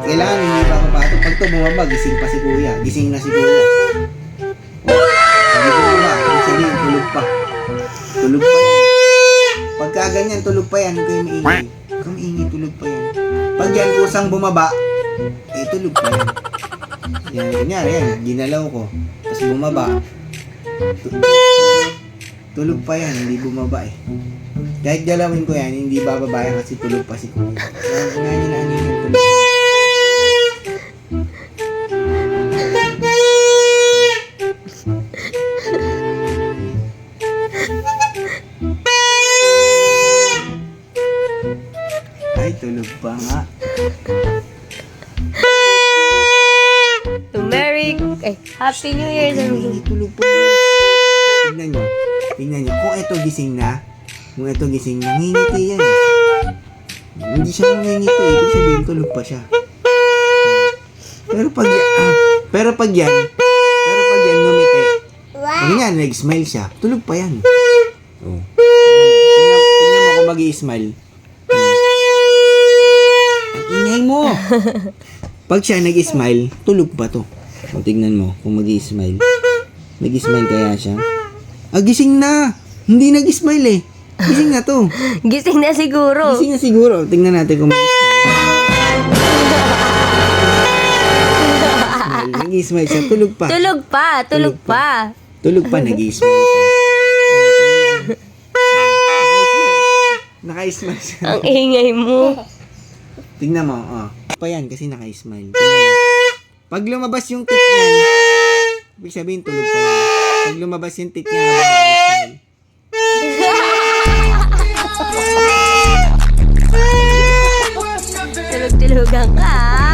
Kailangan hindi pa mapato. Pag ito bumaba, gising pa si kuya. Gising na si kuya. Hindi bumaba. Ibig sabihin, tulog pa. Tulog pa yan. Pagka ganyan, tulog pa yan. Huwag kayo maingay. Huwag kang maingay, tulog pa yan. Pag yan, kusang bumaba, eh, tulog pa yan. Yan, kunyari yan. Ginalaw ko. Tapos bumaba. Tulog pa yan. Hindi bumaba eh. Kahit galawin ko yan, hindi bababa yan kasi tulog pa si kuya. Kaya kunahin na ano yung tulog. Ay, tulog pa nga. Happy New Year. Ay, tulog pa. Tingnan nyo. Tingnan nyo. Kung ito gising na, ngingiti yan. Hindi siya ngingiti. Ibig sabihin, tulog pa siya. Pero pag yan ngumiti. Pag yan, nag-smile siya. Tulog pa yan. Oh. Tingnan mo kung mag-i-smile. Ang ingay mo. Pag siya nag-smile, tulog pa to. O, tingnan mo kung mag-i-smile. Nag-i-smile kaya siya? Gising na. Hindi nag-smile eh. Gising na to. Gising na siguro. Gising na siguro. Tingnan natin kung mag-i-smile. Nag-i-smile siya. Tulog pa. Tulog pa. Tulog pa, nag-i-smile pa. Naka-smile siya. Ang ingay mo. Tingnan mo, pa yan kasi naka-smile. Tingnan mo. Pag lumabas yung tit niyan, ibig sabihin tulog pa yan. Pag lumabas yung tit niya, naka-smile. Tulog-tulogan ka.